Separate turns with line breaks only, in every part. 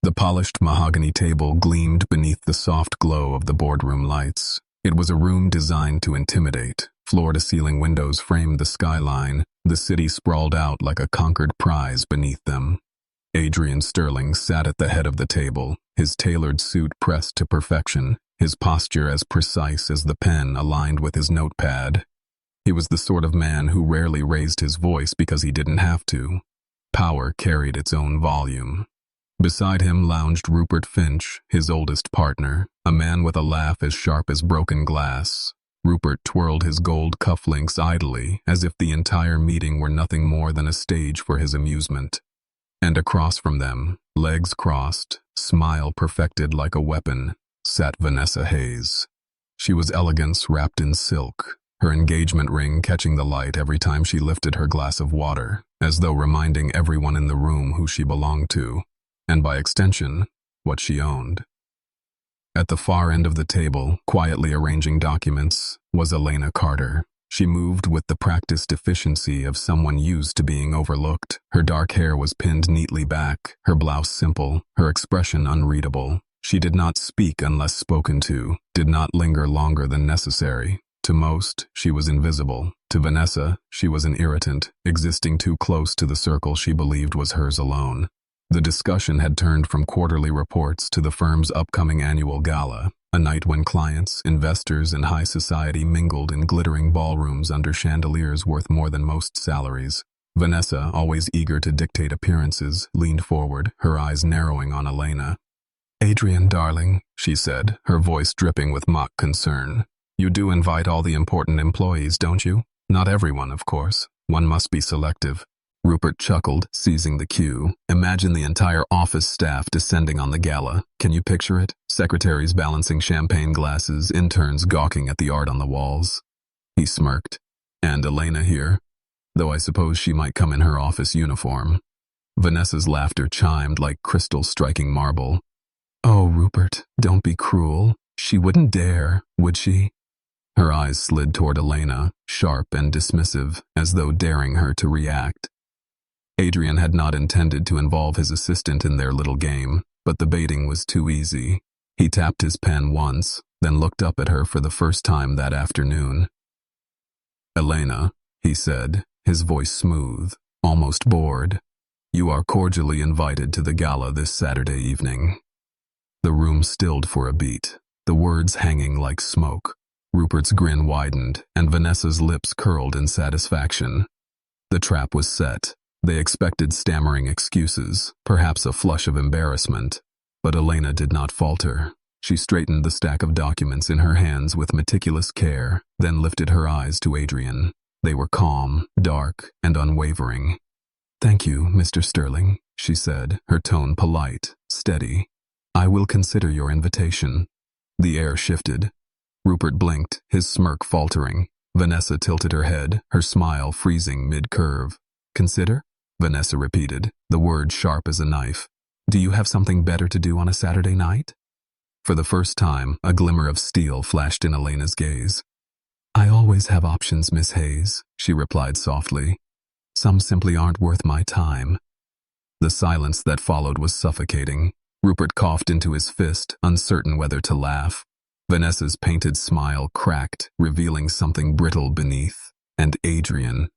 The polished mahogany table gleamed beneath the soft glow of the boardroom lights. It was a room designed to intimidate. Floor-to-ceiling windows framed the skyline. The city sprawled out like a conquered prize beneath them. Adrian Sterling sat at the head of the table, his tailored suit pressed to perfection, his posture as precise as the pen aligned with his notepad. He was the sort of man who rarely raised his voice because he didn't have to. Power carried its own volume. Beside him lounged Rupert Finch, his oldest partner, a man with a laugh as sharp as broken glass. Rupert twirled his gold cufflinks idly, as if the entire meeting were nothing more than a stage for his amusement. And across from them, legs crossed, smile perfected like a weapon, sat Vanessa Hayes. She was elegance wrapped in silk, her engagement ring catching the light every time she lifted her glass of water, as though reminding everyone in the room who she belonged to, and by extension, what she owned. At the far end of the table, quietly arranging documents, was Elena Carter. She moved with the practiced efficiency of someone used to being overlooked. Her dark hair was pinned neatly back, her blouse simple, her expression unreadable. She did not speak unless spoken to, did not linger longer than necessary. To most, she was invisible. To Vanessa, she was an irritant, existing too close to the circle she believed was hers alone. The discussion had turned from quarterly reports to the firm's upcoming annual gala, a night when clients, investors, and high society mingled in glittering ballrooms under chandeliers worth more than most salaries. Vanessa, always eager to dictate appearances, leaned forward, her eyes narrowing on Elena. "Adrian, darling," she said, her voice dripping with mock concern. "You do invite all the important employees, don't you? Not everyone, of course. One must be selective." Rupert chuckled, seizing the cue. "Imagine the entire office staff descending on the gala. Can you picture it? Secretaries balancing champagne glasses, interns gawking at the art on the walls." He smirked. "And Elena here? Though I suppose she might come in her office uniform." Vanessa's laughter chimed like crystal striking marble. "Oh, Rupert, don't be cruel. She wouldn't dare, would she?" Her eyes slid toward Elena, sharp and dismissive, as though daring her to react. Adrian had not intended to involve his assistant in their little game, but the baiting was too easy. He tapped his pen once, then looked up at her for the first time that afternoon. "Elena," he said, his voice smooth, almost bored, "you are cordially invited to the gala this Saturday evening." The room stilled for a beat, the words hanging like smoke. Rupert's grin widened, and Vanessa's lips curled in satisfaction. The trap was set. They expected stammering excuses, perhaps a flush of embarrassment. But Elena did not falter. She straightened the stack of documents in her hands with meticulous care, then lifted her eyes to Adrian. They were calm, dark, and unwavering. "Thank you, Mr. Sterling," she said, her tone polite, steady. "I will consider your invitation." The air shifted. Rupert blinked, his smirk faltering. Vanessa tilted her head, her smile freezing mid-curve. "Consider?" Vanessa repeated, the word sharp as a knife. "Do you have something better to do on a Saturday night?" For the first time, a glimmer of steel flashed in Elena's gaze. "I always have options, Miss Hayes," she replied softly. "Some simply aren't worth my time." The silence that followed was suffocating. Rupert coughed into his fist, uncertain whether to laugh. Vanessa's painted smile cracked, revealing something brittle beneath. And Adrian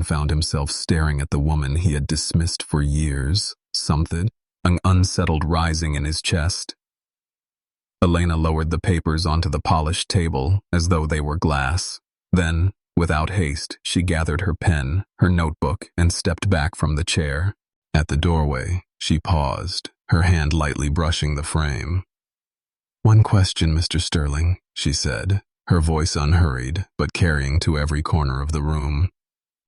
found himself staring at the woman he had dismissed for years. Something, an unsettled rising in his chest. Elena lowered the papers onto the polished table, as though they were glass. Then, without haste, she gathered her pen, her notebook, and stepped back from the chair. At the doorway, she paused, her hand lightly brushing the frame. "One question, Mr. Sterling," she said, her voice unhurried, but carrying to every corner of the room.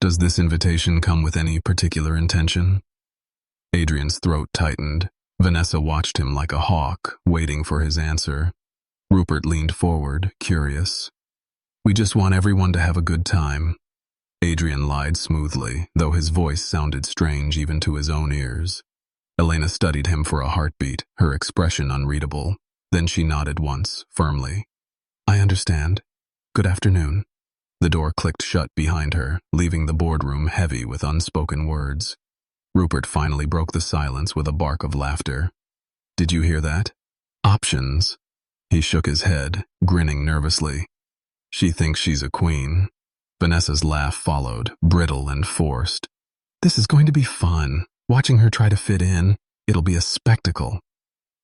"Does this invitation come with any particular intention?" Adrian's throat tightened. Vanessa watched him like a hawk, waiting for his answer. Rupert leaned forward, curious. "We just want everyone to have a good time." Adrian lied smoothly, though his voice sounded strange even to his own ears. Elena studied him for a heartbeat, her expression unreadable. Then she nodded once, firmly. "I understand. Good afternoon." The door clicked shut behind her, leaving the boardroom heavy with unspoken words. Rupert finally broke the silence with a bark of laughter. Did you hear that? Options. He shook his head, grinning nervously. She thinks she's a queen. Vanessa's laugh followed, brittle and forced. This is going to be fun. Watching her try to fit in, it'll be a spectacle.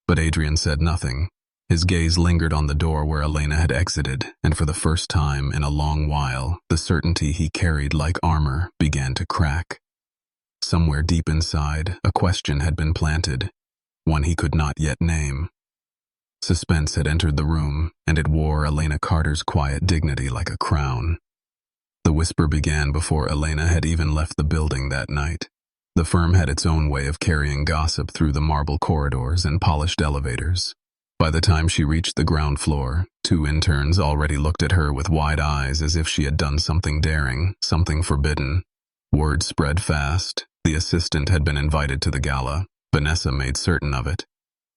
But Adrian said nothing. His gaze lingered on the door where Elena had exited, and for the first time in a long while, the certainty he carried like armor began to crack. Somewhere deep inside, a question had been planted, one he could not yet name. Suspense had entered the room, and it wore Elena Carter's quiet dignity like a crown. The whisper began before Elena had even left the building that night. The firm had its own way of carrying gossip through the marble corridors and polished elevators. By the time she reached the ground floor, 2 interns already looked at her with wide eyes as if she had done something daring, something forbidden. Word spread fast. The assistant had been invited to the gala. Vanessa made certain of it.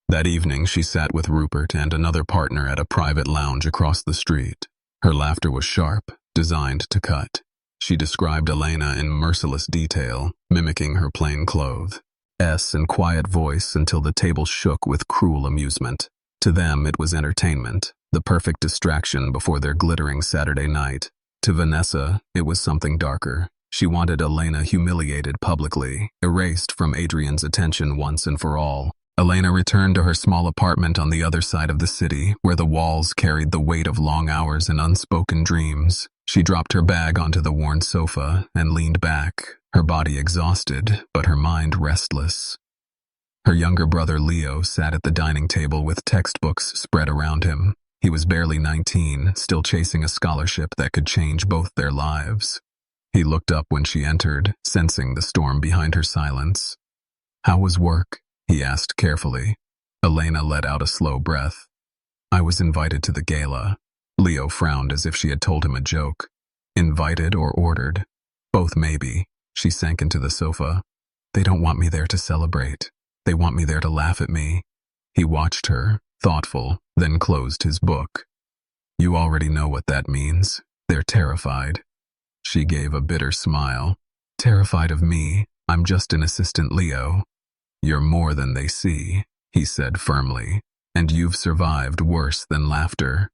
That evening, she sat with Rupert and another partner at a private lounge across the street. Her laughter was sharp, designed to cut. She described Elena in merciless detail, mimicking her plain clothes and quiet voice until the table shook with cruel amusement. To them, it was entertainment, the perfect distraction before their glittering Saturday night. To Vanessa, it was something darker. She wanted Elena humiliated publicly, erased from Adrian's attention once and for all. Elena returned to her small apartment on the other side of the city, where the walls carried the weight of long hours and unspoken dreams. She dropped her bag onto the worn sofa and leaned back, her body exhausted, but her mind restless. Her younger brother Leo sat at the dining table with textbooks spread around him. He was barely 19, still chasing a scholarship that could change both their lives. He looked up when she entered, sensing the storm behind her silence. "How was work?" he asked carefully. Elena let out a slow breath. "I was invited to the gala." Leo frowned as if she had told him a joke. "Invited or ordered?" "Both maybe." She sank into the sofa. "They don't want me there to celebrate. They want me there to laugh at me." He watched her, thoughtful, then closed his book. "You already know what that means. They're terrified." She gave a bitter smile. "Terrified of me? I'm just an assistant, Leo." "You're more than they see," he said firmly, "and you've survived worse than laughter."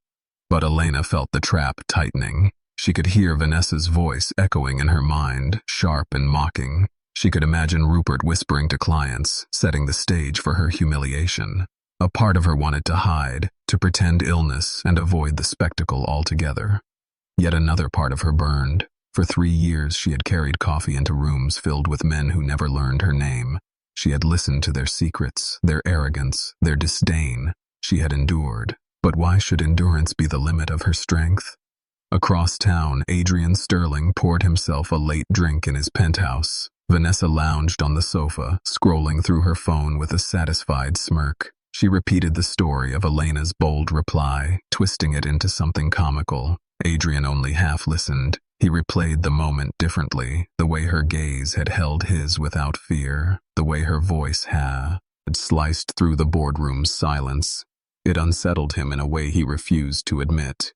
But Elena felt the trap tightening. She could hear Vanessa's voice echoing in her mind, sharp and mocking. She could imagine Rupert whispering to clients, setting the stage for her humiliation. A part of her wanted to hide, to pretend illness and avoid the spectacle altogether. Yet another part of her burned. For 3 years she had carried coffee into rooms filled with men who never learned her name. She had listened to their secrets, their arrogance, their disdain. She had endured. But why should endurance be the limit of her strength? Across town, Adrian Sterling poured himself a late drink in his penthouse. Vanessa lounged on the sofa, scrolling through her phone with a satisfied smirk. She repeated the story of Elena's bold reply, twisting it into something comical. Adrian only half listened. He replayed the moment differently, the way her gaze had held his without fear, the way her voice had sliced through the boardroom's silence. It unsettled him in a way he refused to admit.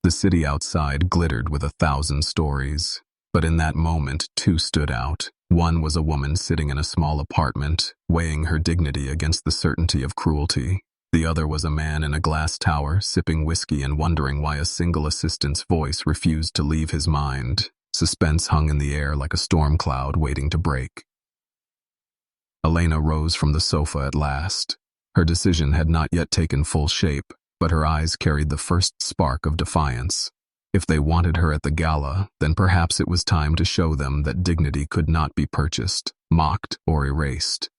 The city outside glittered with 1,000 stories, but in that moment 2 stood out. One was a woman sitting in a small apartment, weighing her dignity against the certainty of cruelty. The other was a man in a glass tower, sipping whiskey and wondering why a single assistant's voice refused to leave his mind. Suspense hung in the air like a storm cloud waiting to break. Elena rose from the sofa at last. Her decision had not yet taken full shape, but her eyes carried the first spark of defiance. If they wanted her at the gala, then perhaps it was time to show them that dignity could not be purchased, mocked, or erased.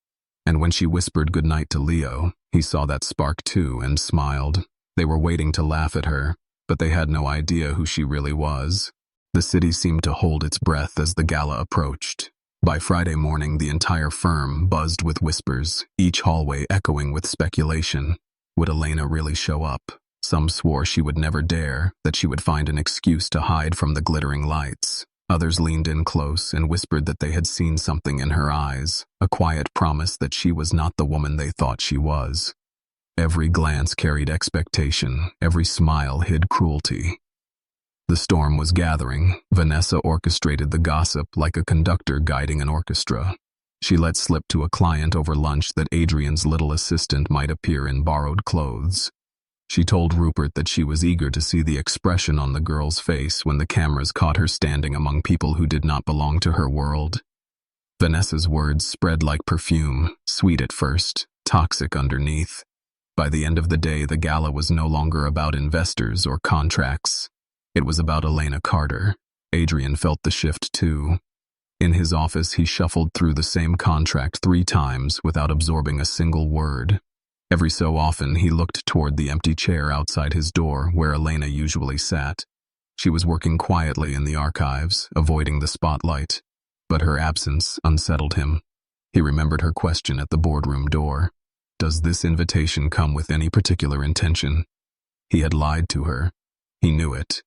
And when she whispered goodnight to Leo, he saw that spark too and smiled. They were waiting to laugh at her, but they had no idea who she really was. The city seemed to hold its breath as the gala approached. By Friday morning, the entire firm buzzed with whispers, each hallway echoing with speculation. Would Elena really show up? Some swore she would never dare, that she would find an excuse to hide from the glittering lights. Others leaned in close and whispered that they had seen something in her eyes, a quiet promise that she was not the woman they thought she was. Every glance carried expectation, every smile hid cruelty. The storm was gathering. Vanessa orchestrated the gossip like a conductor guiding an orchestra. She let slip to a client over lunch that Adrian's little assistant might appear in borrowed clothes. She told Rupert that she was eager to see the expression on the girl's face when the cameras caught her standing among people who did not belong to her world. Vanessa's words spread like perfume, sweet at first, toxic underneath. By the end of the day, the gala was no longer about investors or contracts. It was about Elena Carter. Adrian felt the shift too. In his office, he shuffled through the same contract 3 times without absorbing a single word. Every so often, he looked toward the empty chair outside his door where Elena usually sat. She was working quietly in the archives, avoiding the spotlight. But her absence unsettled him. He remembered her question at the boardroom door. Does this invitation come with any particular intention? He had lied to her. He knew it.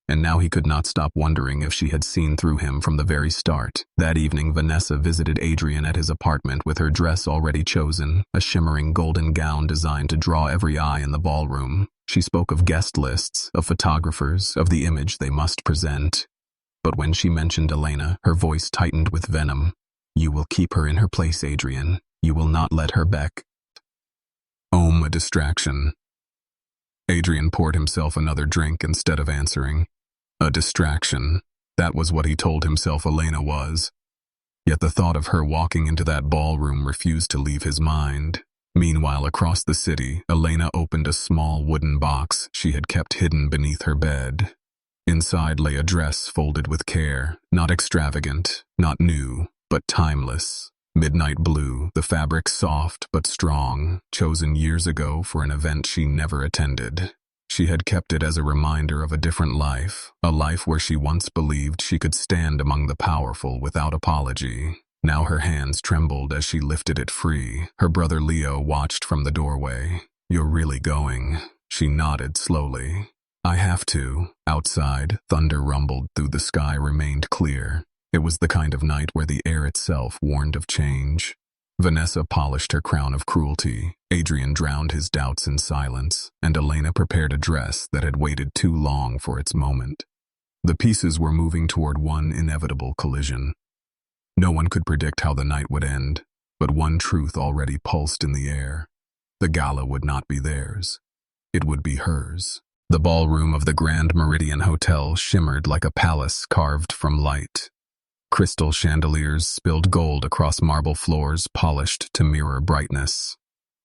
And now he could not stop wondering if she had seen through him from the very start. That evening, Vanessa visited Adrian at his apartment with her dress already chosen, a shimmering golden gown designed to draw every eye in the ballroom. She spoke of guest lists, of photographers, of the image they must present. But when she mentioned Elena, her voice tightened with venom. You will keep her in her place, Adrian. You will not let her back. A distraction. Adrian poured himself another drink instead of answering. A distraction. That was what he told himself Elena was. Yet the thought of her walking into that ballroom refused to leave his mind. Meanwhile, across the city, Elena opened a small wooden box she had kept hidden beneath her bed. Inside lay a dress folded with care, not extravagant, not new, but timeless. Midnight blue, the fabric soft but strong, chosen years ago for an event she never attended. She had kept it as a reminder of a different life, a life where she once believed she could stand among the powerful without apology. Now her hands trembled as she lifted it free. Her brother Leo watched from the doorway. You're really going? She nodded slowly. I have to. Outside, thunder rumbled through the sky remained clear. It was the kind of night where the air itself warned of change. Vanessa polished her crown of cruelty. Adrian drowned his doubts in silence, and Elena prepared a dress that had waited too long for its moment. The pieces were moving toward one inevitable collision. No one could predict how the night would end, but one truth already pulsed in the air. The gala would not be theirs. It would be hers. The ballroom of the Grand Meridian Hotel shimmered like a palace carved from light. Crystal chandeliers spilled gold across marble floors polished to mirror brightness.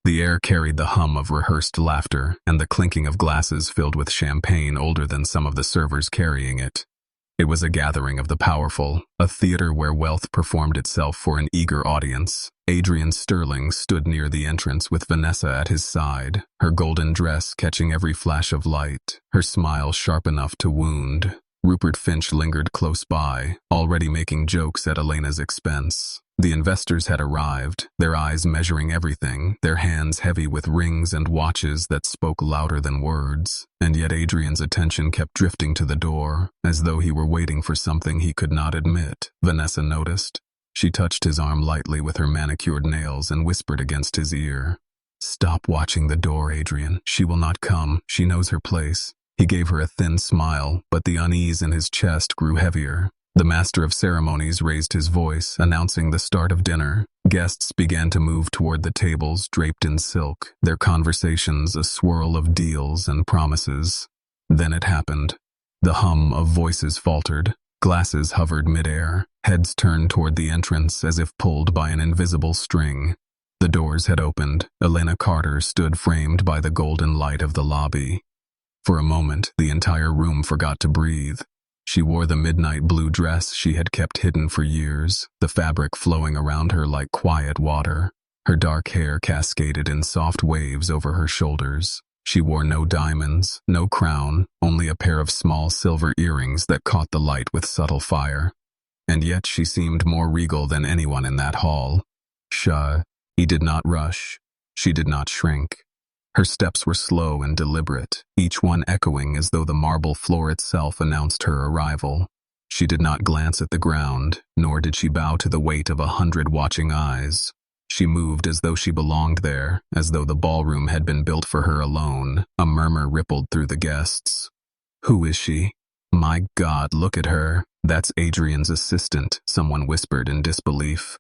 The air carried the hum of rehearsed laughter and the clinking of glasses filled with champagne older than some of the servers carrying it. It was a gathering of the powerful, a theater where wealth performed itself for an eager audience. Adrian Sterling stood near the entrance with Vanessa at his side, her golden dress catching every flash of light, her smile sharp enough to wound. Rupert Finch lingered close by, already making jokes at Elena's expense. The investors had arrived, their eyes measuring everything, their hands heavy with rings and watches that spoke louder than words, and yet Adrian's attention kept drifting to the door, as though he were waiting for something he could not admit. Vanessa noticed. She touched his arm lightly with her manicured nails and whispered against his ear. Stop watching the door, Adrian. She will not come. She knows her place. He gave her a thin smile, but the unease in his chest grew heavier. The master of ceremonies raised his voice, announcing the start of dinner. Guests began to move toward the tables draped in silk, their conversations a swirl of deals and promises. Then it happened. The hum of voices faltered. Glasses hovered midair. Heads turned toward the entrance as if pulled by an invisible string. The doors had opened. Elena Carter stood framed by the golden light of the lobby. For a moment, the entire room forgot to breathe. She wore the midnight blue dress she had kept hidden for years, the fabric flowing around her like quiet water. Her dark hair cascaded in soft waves over her shoulders. She wore no diamonds, no crown, only a pair of small silver earrings that caught the light with subtle fire. And yet she seemed more regal than anyone in that hall. He did not rush. She did not shrink. Her steps were slow and deliberate, each one echoing as though the marble floor itself announced her arrival. She did not glance at the ground, nor did she bow to the weight of 100 watching eyes. She moved as though she belonged there, as though the ballroom had been built for her alone. A murmur rippled through the guests. Who is she? My God, look at her. That's Adrian's assistant, someone whispered in disbelief.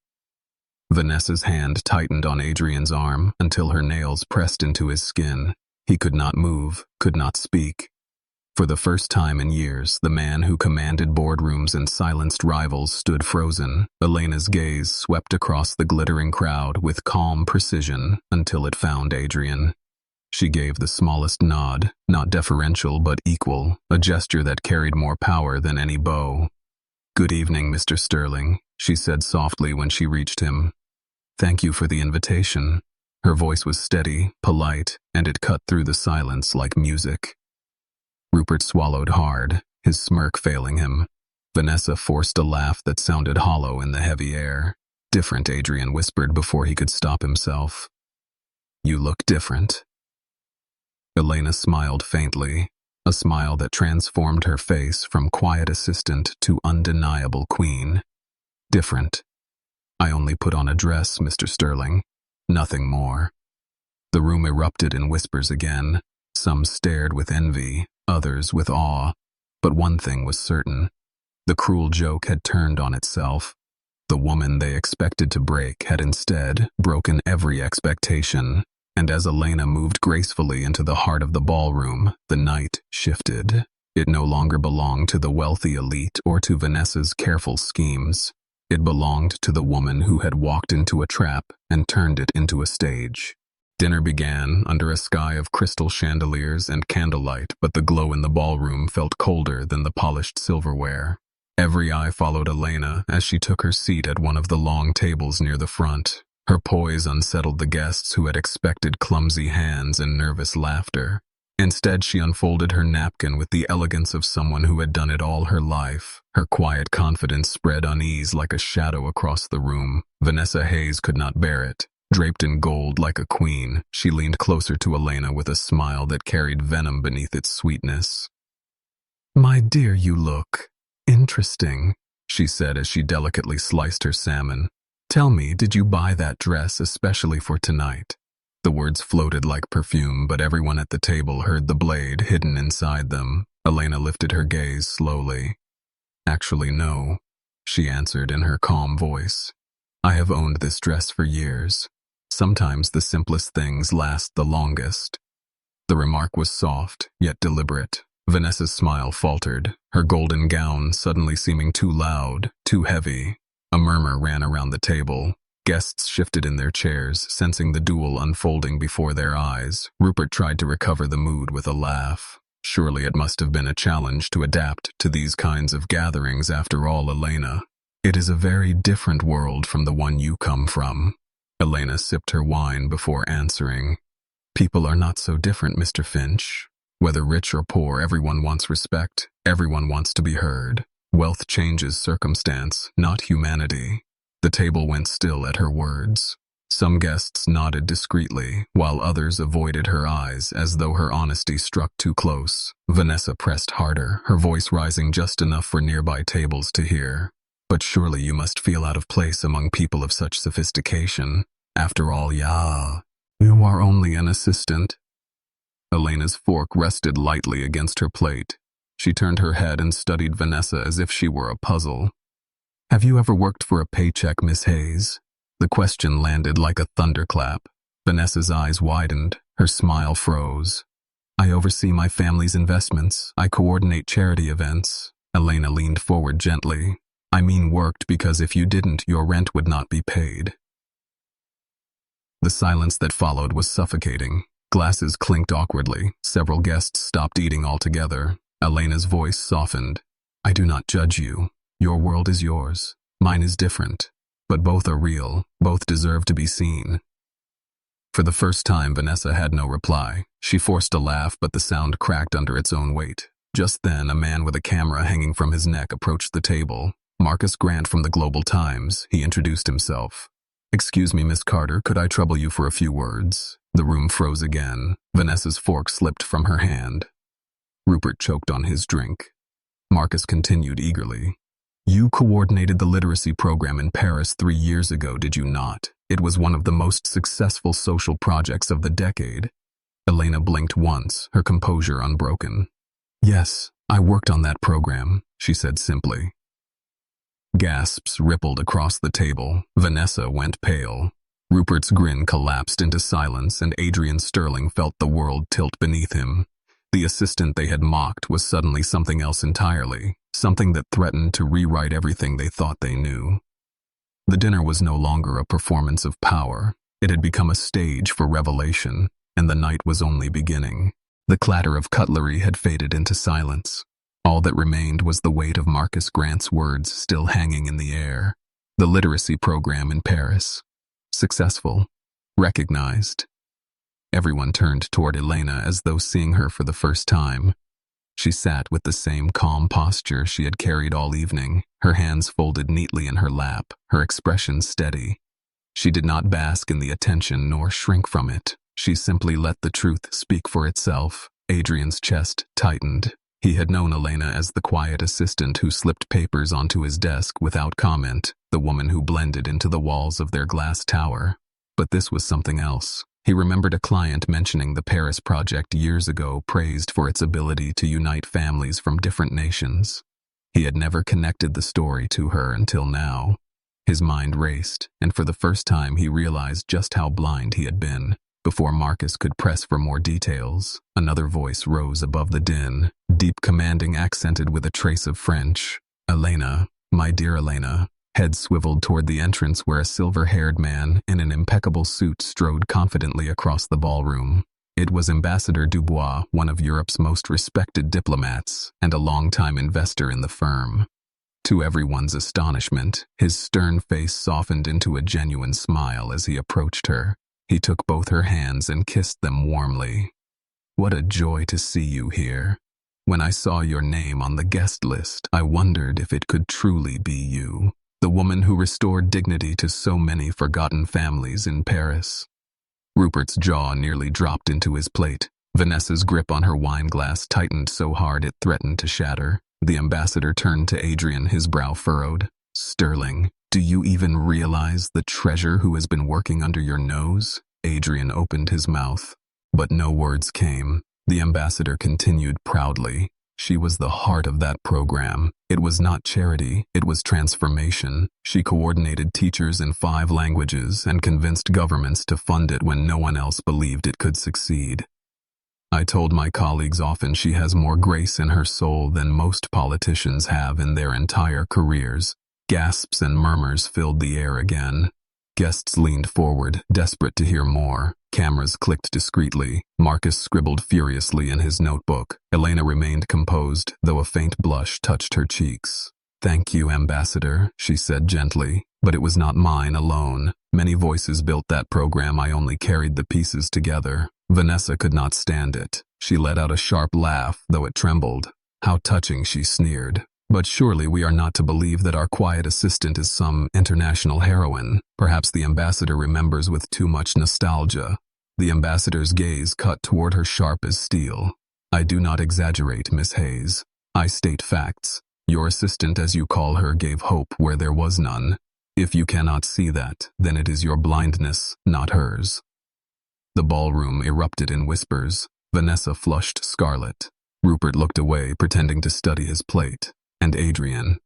Vanessa's hand tightened on Adrian's arm until her nails pressed into his skin. He could not move, could not speak. For the first time in years, the man who commanded boardrooms and silenced rivals stood frozen. Elena's gaze swept across the glittering crowd with calm precision until it found Adrian. She gave the smallest nod, not deferential but equal, a gesture that carried more power than any bow. "Good evening, Mr. Sterling," she said softly when she reached him. "Thank you for the invitation." Her voice was steady, polite, and it cut through the silence like music. Rupert swallowed hard, his smirk failing him. Vanessa forced a laugh that sounded hollow in the heavy air. "Different," Adrian whispered before he could stop himself. "You look different." Elena smiled faintly, a smile that transformed her face from quiet assistant to undeniable queen. "Different. I only put on a dress, Mr. Sterling. Nothing more." The room erupted in whispers again. Some stared with envy, others with awe. But one thing was certain. The cruel joke had turned on itself. The woman they expected to break had instead broken every expectation. And as Elena moved gracefully into the heart of the ballroom, the night shifted. It no longer belonged to the wealthy elite or to Vanessa's careful schemes. It belonged to the woman who had walked into a trap and turned it into a stage. Dinner began under a sky of crystal chandeliers and candlelight, but the glow in the ballroom felt colder than the polished silverware. Every eye followed Elena as she took her seat at one of the long tables near the front. Her poise unsettled the guests who had expected clumsy hands and nervous laughter. Instead, she unfolded her napkin with the elegance of someone who had done it all her life. Her quiet confidence spread unease like a shadow across the room. Vanessa Hayes could not bear it. Draped in gold like a queen, she leaned closer to Elena with a smile that carried venom beneath its sweetness. "My dear, you look interesting," she said as she delicately sliced her salmon. "Tell me, did you buy that dress especially for tonight?" The words floated like perfume, but everyone at the table heard the blade hidden inside them. Elena lifted her gaze slowly. "Actually, no," she answered in her calm voice. "I have owned this dress for years. Sometimes the simplest things last the longest." The remark was soft, yet deliberate. Vanessa's smile faltered, her golden gown suddenly seeming too loud, too heavy. A murmur ran around the table. Guests shifted in their chairs, sensing the duel unfolding before their eyes. Rupert tried to recover the mood with a laugh. Surely it must have been a challenge to adapt to these kinds of gatherings after all, Elena. "It is a very different world from the one you come from." Elena sipped her wine before answering. "People are not so different, Mr. Finch. Whether rich or poor, everyone wants respect. Everyone wants to be heard. Wealth changes circumstance, not humanity." The table went still at her words. Some guests nodded discreetly, while others avoided her eyes as though her honesty struck too close. Vanessa pressed harder, her voice rising just enough for nearby tables to hear. "But surely you must feel out of place among people of such sophistication. After all, you are only an assistant." Elena's fork rested lightly against her plate. She turned her head and studied Vanessa as if she were a puzzle. "Have you ever worked for a paycheck, Miss Hayes?" The question landed like a thunderclap. Vanessa's eyes widened, her smile froze. "I oversee my family's investments. I coordinate charity events." Elena leaned forward gently. "I mean worked because if you didn't, your rent would not be paid." The silence that followed was suffocating. Glasses clinked awkwardly. Several guests stopped eating altogether. Elena's voice softened. "I do not judge you. Your world is yours. Mine is different. But both are real. Both deserve to be seen." For the first time, Vanessa had no reply. She forced a laugh, but the sound cracked under its own weight. Just then, a man with a camera hanging from his neck approached the table. Marcus Grant from the Global Times, he introduced himself. "Excuse me, Miss Carter, could I trouble you for a few words?" The room froze again. Vanessa's fork slipped from her hand. Rupert choked on his drink. Marcus continued eagerly. "You coordinated the literacy program in Paris 3 years ago, did you not? It was one of the most successful social projects of the decade." Elena blinked once, her composure unbroken. "Yes, I worked on that program," she said simply. Gasps rippled across the table. Vanessa went pale. Rupert's grin collapsed into silence, and Adrian Sterling felt the world tilt beneath him. The assistant they had mocked was suddenly something else entirely, something that threatened to rewrite everything they thought they knew. The dinner was no longer a performance of power. It had become a stage for revelation, and the night was only beginning. The clatter of cutlery had faded into silence. All that remained was the weight of Marcus Grant's words still hanging in the air. The literacy program in Paris. Successful. Recognized. Everyone turned toward Elena as though seeing her for the first time. She sat with the same calm posture she had carried all evening, her hands folded neatly in her lap, her expression steady. She did not bask in the attention nor shrink from it. She simply let the truth speak for itself. Adrian's chest tightened. He had known Elena as the quiet assistant who slipped papers onto his desk without comment, the woman who blended into the walls of their glass tower. But this was something else. He remembered a client mentioning the Paris project years ago, praised for its ability to unite families from different nations. He had never connected the story to her until now. His mind raced, and for the first time he realized just how blind he had been. Before Marcus could press for more details, another voice rose above the din, deep, commanding, accented with a trace of French. "Elena, my dear Elena." Head swiveled toward the entrance where a silver-haired man in an impeccable suit strode confidently across the ballroom. It was Ambassador Dubois, one of Europe's most respected diplomats, and a longtime investor in the firm. To everyone's astonishment, his stern face softened into a genuine smile as he approached her. He took both her hands and kissed them warmly. "What a joy to see you here. When I saw your name on the guest list, I wondered if it could truly be you. The woman who restored dignity to so many forgotten families in Paris." Rupert's jaw nearly dropped into his plate. Vanessa's grip on her wine glass tightened so hard it threatened to shatter. The ambassador turned to Adrian, his brow furrowed. "Sterling, do you even realize the treasure who has been working under your nose?" Adrian opened his mouth, but no words came. The ambassador continued proudly. She was the heart of that program. It was not charity, it was transformation. She coordinated teachers in 5 languages and convinced governments to fund it when no one else believed it could succeed. I told my colleagues often she has more grace in her soul than most politicians have in their entire careers. Gasps and murmurs filled the air again. Guests leaned forward, desperate to hear more. Cameras clicked discreetly. Marcus scribbled furiously in his notebook. Elena remained composed, though a faint blush touched her cheeks. "Thank you, Ambassador," she said gently, "but it was not mine alone. Many voices built that program. I only carried the pieces together." Vanessa could not stand it. She let out a sharp laugh, though it trembled. "How touching," she sneered. "But surely we are not to believe that our quiet assistant is some international heroine." Perhaps the ambassador remembers with too much nostalgia. The ambassador's gaze cut toward her sharp as steel. "I do not exaggerate, Miss Hayes. I state facts. Your assistant, as you call her, gave hope where there was none. If you cannot see that, then it is your blindness, not hers." The ballroom erupted in whispers. Vanessa flushed scarlet. Rupert looked away, pretending to study his plate. And Adrian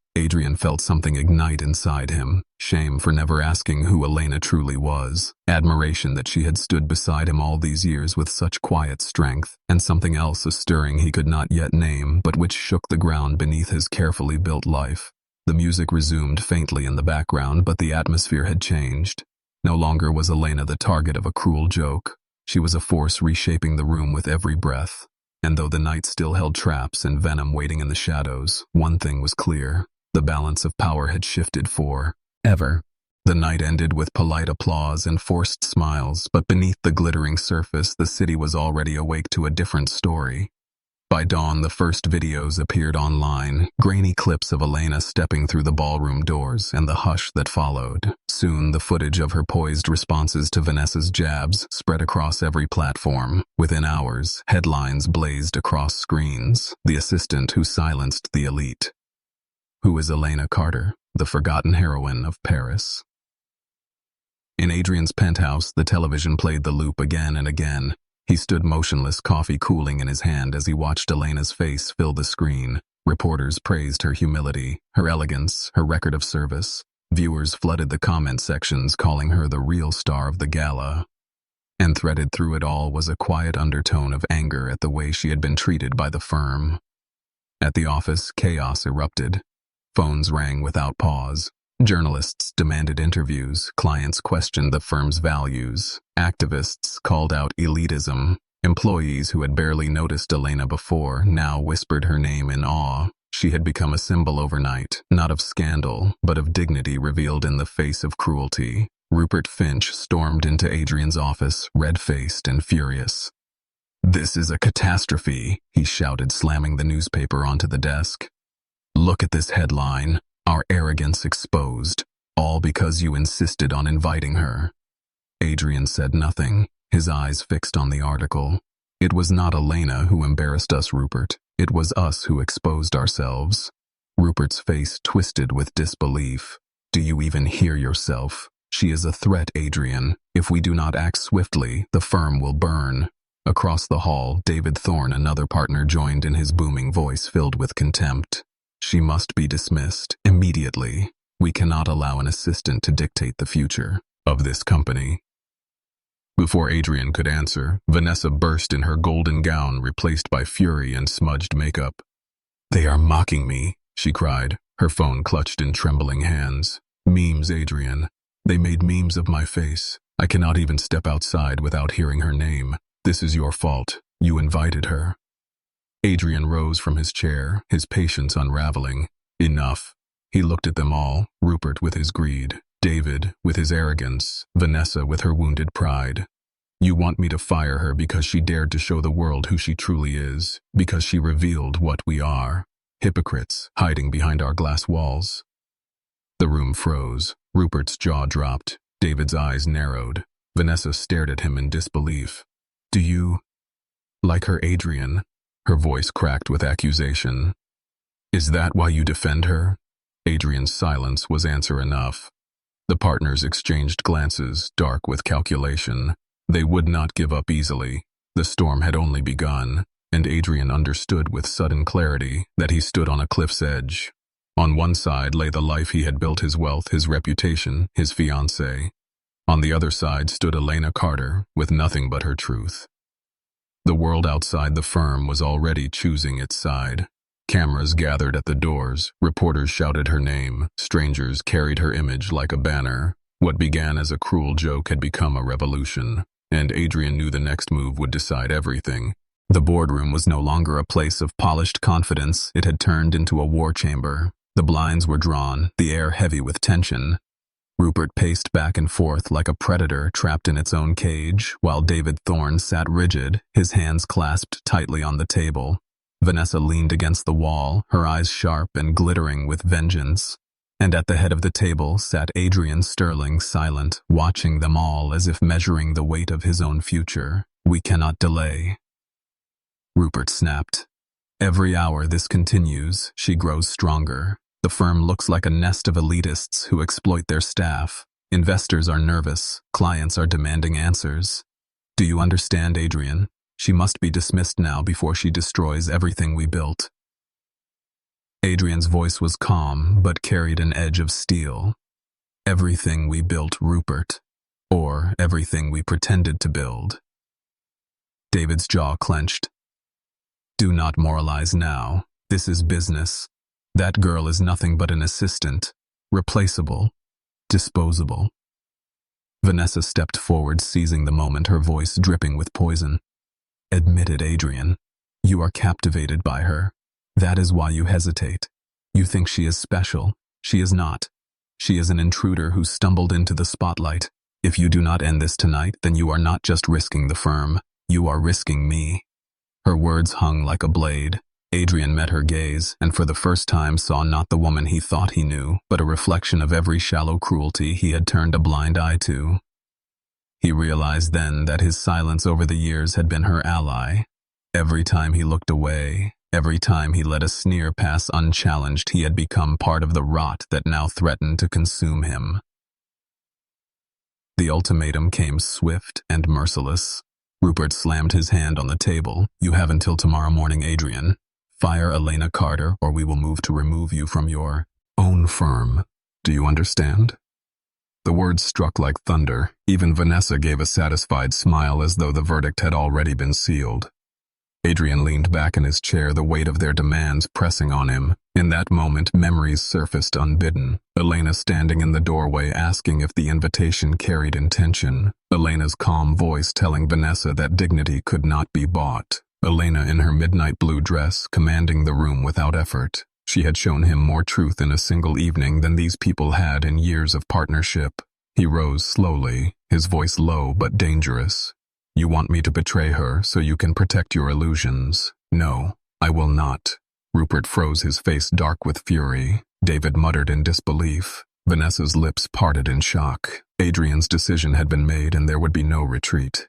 felt something ignite inside him. Shame for never asking who Elena truly was. Admiration that she had stood beside him all these years with such quiet strength. And something else, a stirring he could not yet name, but which shook the ground beneath his carefully built life. The music resumed faintly in the background, but the atmosphere had changed. No longer was Elena the target of a cruel joke. She was a force reshaping the room with every breath. And though the night still held traps and venom waiting in the shadows, one thing was clear. The balance of power had shifted forever. The night ended with polite applause and forced smiles, but beneath the glittering surface, the city was already awake to a different story. By dawn, the first videos appeared online, grainy clips of Elena stepping through the ballroom doors and the hush that followed. Soon, the footage of her poised responses to Vanessa's jabs spread across every platform. Within hours, headlines blazed across screens. The assistant who silenced the elite. Who is Elena Carter, the forgotten heroine of Paris? In Adrian's penthouse, the television played the loop again and again. He stood motionless, coffee cooling in his hand as he watched Elena's face fill the screen. Reporters praised her humility, her elegance, her record of service. Viewers flooded the comment sections calling her the real star of the gala. And threaded through it all was a quiet undertone of anger at the way she had been treated by the firm. At the office, chaos erupted. Phones rang without pause. Journalists demanded interviews, clients questioned the firm's values, activists called out elitism. Employees who had barely noticed Elena before now whispered her name in awe. She had become a symbol overnight, not of scandal, but of dignity revealed in the face of cruelty. Rupert Finch stormed into Adrian's office, red-faced and furious. "This is a catastrophe," he shouted, slamming the newspaper onto the desk. "Look at this headline. Our arrogance exposed. All because you insisted on inviting her." Adrian said nothing, his eyes fixed on the article. "It was not Elena who embarrassed us, Rupert. It was us who exposed ourselves." Rupert's face twisted with disbelief. "Do you even hear yourself? She is a threat, Adrian. If we do not act swiftly, the firm will burn." Across the hall, David Thorne, another partner, joined in, his booming voice filled with contempt. "She must be dismissed, immediately. We cannot allow an assistant to dictate the future of this company." Before Adrian could answer, Vanessa burst in, her golden gown replaced by fury and smudged makeup. "They are mocking me," she cried, her phone clutched in trembling hands. "Memes, Adrian. They made memes of my face. I cannot even step outside without hearing her name. This is your fault. You invited her." Adrian rose from his chair, his patience unraveling. Enough. He looked at them all, Rupert with his greed, David with his arrogance, Vanessa with her wounded pride. "You want me to fire her because she dared to show the world who she truly is, because she revealed what we are. Hypocrites, hiding behind our glass walls." The room froze. Rupert's jaw dropped. David's eyes narrowed. Vanessa stared at him in disbelief. "Do you like her, Adrian?" Her voice cracked with accusation. "Is that why you defend her?" Adrian's silence was answer enough. The partners exchanged glances, dark with calculation. They would not give up easily. The storm had only begun, and Adrian understood with sudden clarity that he stood on a cliff's edge. On one side lay the life he had built, his wealth, his reputation, his fiancée. On the other side stood Elena Carter, with nothing but her truth. The world outside the firm was already choosing its side. Cameras gathered at the doors, reporters shouted her name, strangers carried her image like a banner. What began as a cruel joke had become a revolution, and Adrian knew the next move would decide everything. The boardroom was no longer a place of polished confidence, it had turned into a war chamber. The blinds were drawn, the air heavy with tension. Rupert paced back and forth like a predator trapped in its own cage, while David Thorne sat rigid, his hands clasped tightly on the table. Vanessa leaned against the wall, her eyes sharp and glittering with vengeance. And at the head of the table sat Adrian Sterling, silent, watching them all as if measuring the weight of his own future. "We cannot delay." Rupert snapped. "Every hour this continues, she grows stronger. The firm looks like a nest of elitists who exploit their staff. Investors are nervous, clients are demanding answers. Do you understand, Adrian? She must be dismissed now before she destroys everything we built." Adrian's voice was calm, but carried an edge of steel. "Everything we built, Rupert. Or everything we pretended to build." David's jaw clenched. "Do not moralize now. This is business. That girl is nothing but an assistant, replaceable, disposable." Vanessa stepped forward, seizing the moment, her voice dripping with poison. "Admit it, Adrian. You are captivated by her. That is why you hesitate. You think she is special. She is not. She is an intruder who stumbled into the spotlight. If you do not end this tonight, then you are not just risking the firm. You are risking me." Her words hung like a blade. Adrian met her gaze, and for the first time saw not the woman he thought he knew, but a reflection of every shallow cruelty he had turned a blind eye to. He realized then that his silence over the years had been her ally. Every time he looked away, every time he let a sneer pass unchallenged, he had become part of the rot that now threatened to consume him. The ultimatum came swift and merciless. Rupert slammed his hand on the table. "You have until tomorrow morning, Adrian. Fire Elena Carter, or we will move to remove you from your own firm. Do you understand? The words struck like thunder. Even Vanessa gave a satisfied smile as though the verdict had already been sealed. Adrian leaned back in his chair, the weight of their demands pressing on him. In that moment, memories surfaced unbidden. Elena standing in the doorway asking if the invitation carried intention. Elena's calm voice telling Vanessa that dignity could not be bought. Elena in her midnight blue dress, commanding the room without effort. She had shown him more truth in a single evening than these people had in years of partnership. He rose slowly, his voice low but dangerous. You want me to betray her so you can protect your illusions? No, I will not. Rupert froze, his face dark with fury. David muttered in disbelief. Vanessa's lips parted in shock. Adrian's decision had been made and there would be no retreat.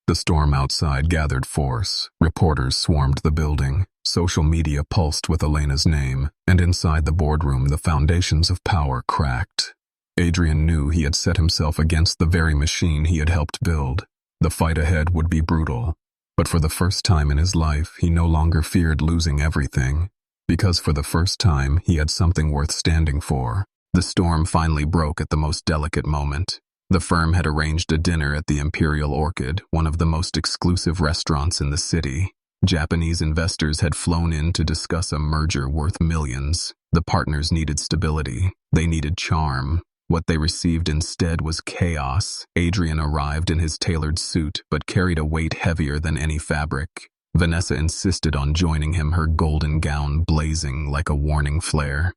The storm outside gathered force. Reporters swarmed the building. Social media pulsed with Elena's name, and inside the boardroom the foundations of power cracked. Adrian knew he had set himself against the very machine he had helped build. The fight ahead would be brutal, but for the first time in his life, he no longer feared losing everything, because for the first time, he had something worth standing for. The storm finally broke at the most delicate moment. The firm had arranged a dinner at the Imperial Orchid, one of the most exclusive restaurants in the city. Japanese investors had flown in to discuss a merger worth millions. The partners needed stability. They needed charm. What they received instead was chaos. Adrian arrived in his tailored suit, but carried a weight heavier than any fabric. Vanessa insisted on joining him, her golden gown blazing like a warning flare.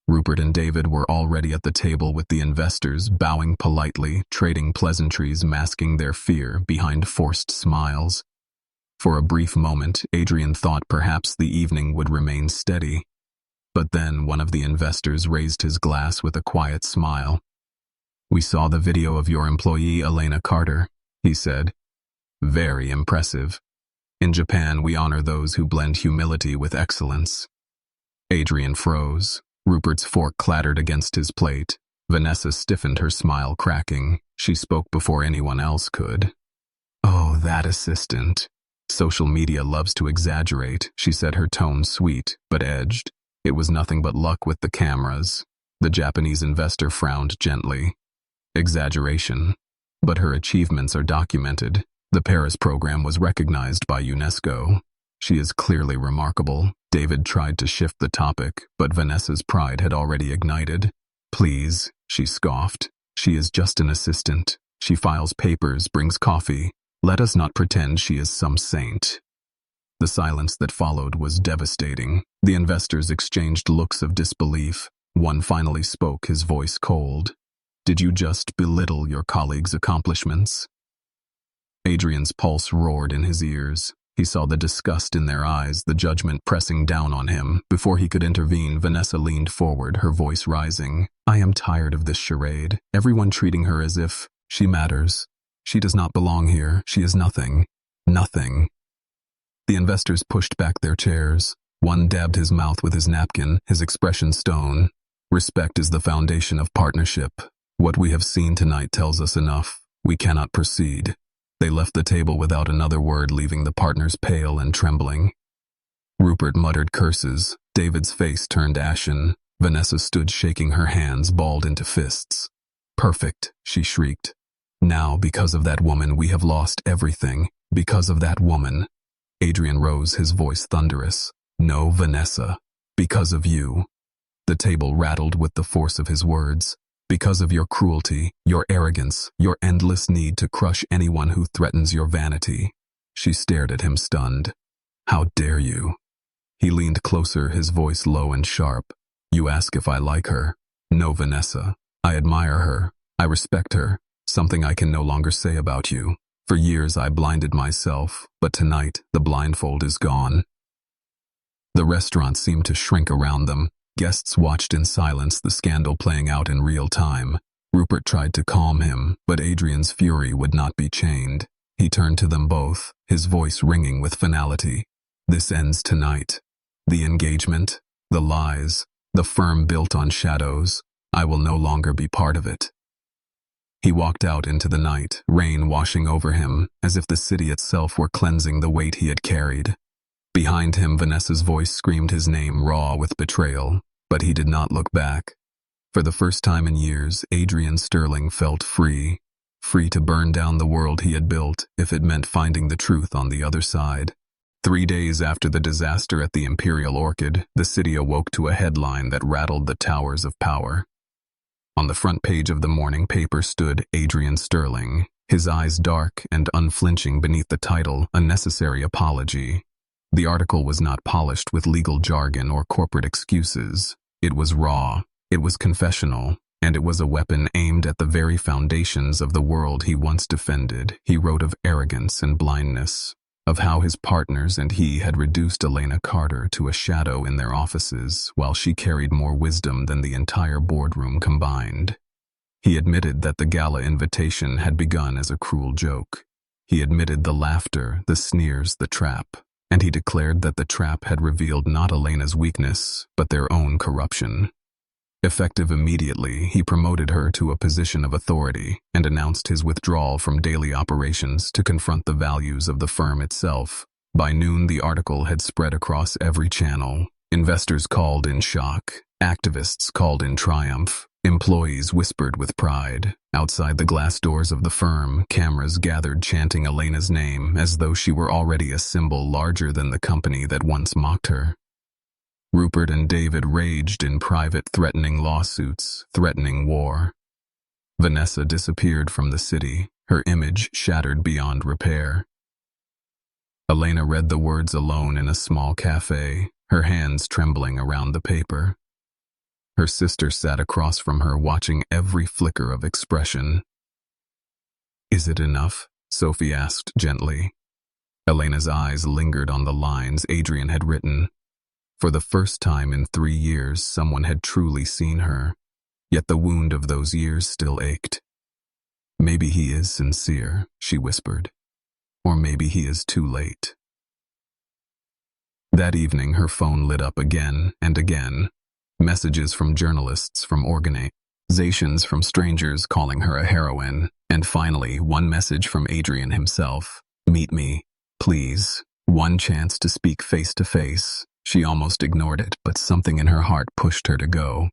Rupert and David were already at the table with the investors, bowing politely, trading pleasantries, masking their fear behind forced smiles. For a brief moment, Adrian thought perhaps the evening would remain steady. But then one of the investors raised his glass with a quiet smile. We saw the video of your employee, Elena Carter, he said. Very impressive. In Japan, we honor those who blend humility with excellence. Adrian froze. Rupert's fork clattered against his plate. Vanessa stiffened, her smile cracking. She spoke before anyone else could. Oh, that assistant. Social media loves to exaggerate, she said, her tone sweet but edged. It was nothing but luck with the cameras. The Japanese investor frowned gently. Exaggeration. But her achievements are documented. The Paris program was recognized by UNESCO. She is clearly remarkable. David tried to shift the topic, but Vanessa's pride had already ignited. Please, she scoffed. She is just an assistant. She files papers, brings coffee. Let us not pretend she is some saint. The silence that followed was devastating. The investors exchanged looks of disbelief. One finally spoke, his voice cold. Did you just belittle your colleague's accomplishments? Adrian's pulse roared in his ears. He saw the disgust in their eyes, the judgment pressing down on him. Before he could intervene, Vanessa leaned forward, her voice rising. I am tired of this charade. Everyone treating her as if she matters. She does not belong here. She is nothing. Nothing. The investors pushed back their chairs. One dabbed his mouth with his napkin, his expression stone. Respect is the foundation of partnership. What we have seen tonight tells us enough. We cannot proceed. They left the table without another word, leaving the partners pale and trembling. Rupert muttered curses. David's face turned ashen. Vanessa stood shaking her hands, balled into fists. Perfect, she shrieked. Now, because of that woman, we have lost everything. Because of that woman. Adrian rose, his voice thunderous. No, Vanessa. Because of you. The table rattled with the force of his words. Because of your cruelty, your arrogance, your endless need to crush anyone who threatens your vanity. She stared at him, stunned. How dare you? He leaned closer, his voice low and sharp. You ask if I like her. No, Vanessa. I admire her. I respect her. Something I can no longer say about you. For years I blinded myself, but tonight the blindfold is gone. The restaurant seemed to shrink around them. Guests watched in silence, the scandal playing out in real time. Rupert tried to calm him, but Adrian's fury would not be chained. He turned to them both, his voice ringing with finality. This ends tonight. The engagement, the lies, the firm built on shadows. I will no longer be part of it. He walked out into the night, rain washing over him, as if the city itself were cleansing the weight he had carried. Behind him, Vanessa's voice screamed his name, raw with betrayal, but he did not look back. For the first time in years, Adrian Sterling felt free. Free to burn down the world he had built if it meant finding the truth on the other side. 3 days after the disaster at the Imperial Orchid, the city awoke to a headline that rattled the towers of power. On the front page of the morning paper stood Adrian Sterling, his eyes dark and unflinching beneath the title, "A Necessary Apology." The article was not polished with legal jargon or corporate excuses. It was raw, it was confessional, and it was a weapon aimed at the very foundations of the world he once defended. He wrote of arrogance and blindness, of how his partners and he had reduced Elena Carter to a shadow in their offices, while she carried more wisdom than the entire boardroom combined. He admitted that the gala invitation had begun as a cruel joke. He admitted the laughter, the sneers, the trap, and he declared that the trap had revealed not Elena's weakness, but their own corruption. Effective immediately, he promoted her to a position of authority and announced his withdrawal from daily operations to confront the values of the firm itself. By noon, the article had spread across every channel. Investors called in shock. Activists called in triumph. Employees whispered with pride. Outside the glass doors of the firm, cameras gathered chanting Elena's name as though she were already a symbol larger than the company that once mocked her. Rupert and David raged in private, threatening lawsuits, threatening war. Vanessa disappeared from the city, her image shattered beyond repair. Elena read the words alone in a small cafe, her hands trembling around the paper. Her sister sat across from her, watching every flicker of expression. "Is it enough?" Sophie asked gently. Elena's eyes lingered on the lines Adrian had written. For the first time in 3 years, someone had truly seen her, yet the wound of those years still ached. "Maybe he is sincere," she whispered. "Or maybe he is too late." That evening, her phone lit up again and again. Messages from journalists, from organizations, from strangers calling her a heroine, and finally, one message from Adrian himself. "Meet me, please. One chance to speak face to face." She almost ignored it, but something in her heart pushed her to go.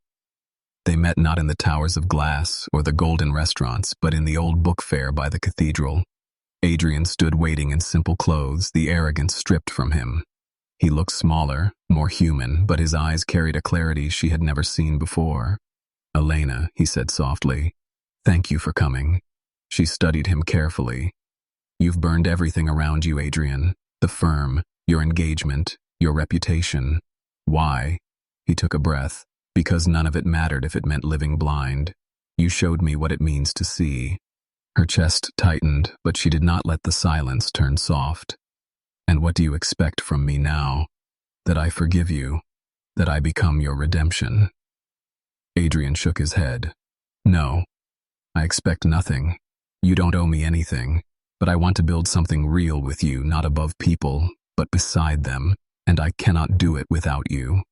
They met not in the towers of glass or the golden restaurants, but in the old book fair by the cathedral. Adrian stood waiting in simple clothes, the arrogance stripped from him. He looked smaller, more human, but his eyes carried a clarity she had never seen before. "Elena," he said softly, "thank you for coming." She studied him carefully. "You've burned everything around you, Adrian. The firm, your engagement, your reputation. Why?" He took a breath. "Because none of it mattered if it meant living blind. You showed me what it means to see." Her chest tightened, but she did not let the silence turn soft. "And what do you expect from me now? That I forgive you? That I become your redemption?" Adrian shook his head. "No, I expect nothing. You don't owe me anything, but I want to build something real with you, not above people, but beside them. And I cannot do it without you."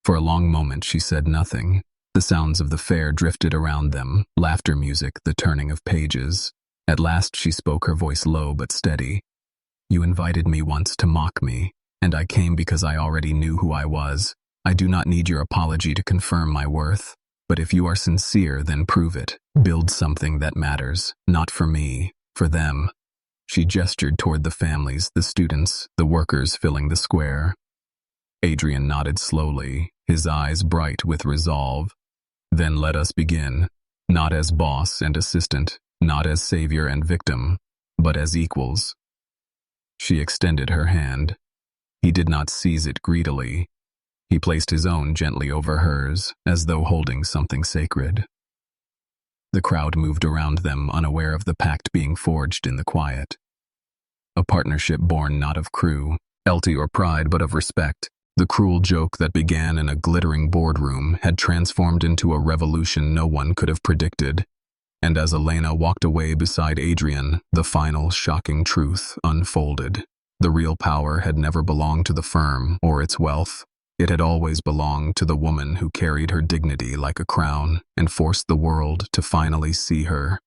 For a long moment she said nothing. The sounds of the fair drifted around them, laughter music, the turning of pages. At last she spoke, her voice low but steady. "You invited me once to mock me, and I came because I already knew who I was. I do not need your apology to confirm my worth. But if you are sincere, then prove it. Build something that matters, not for me, for them." She gestured toward the families, the students, the workers filling the square. Adrian nodded slowly, his eyes bright with resolve. "Then let us begin, not as boss and assistant, not as savior and victim, but as equals." She extended her hand. He did not seize it greedily. He placed his own gently over hers, as though holding something sacred. The crowd moved around them, unaware of the pact being forged in the quiet. A partnership born not of cruelty or pride, but of respect. The cruel joke that began in a glittering boardroom had transformed into a revolution no one could have predicted. And as Elena walked away beside Adrian, the final shocking truth unfolded. The real power had never belonged to the firm or its wealth. It had always belonged to the woman who carried her dignity like a crown and forced the world to finally see her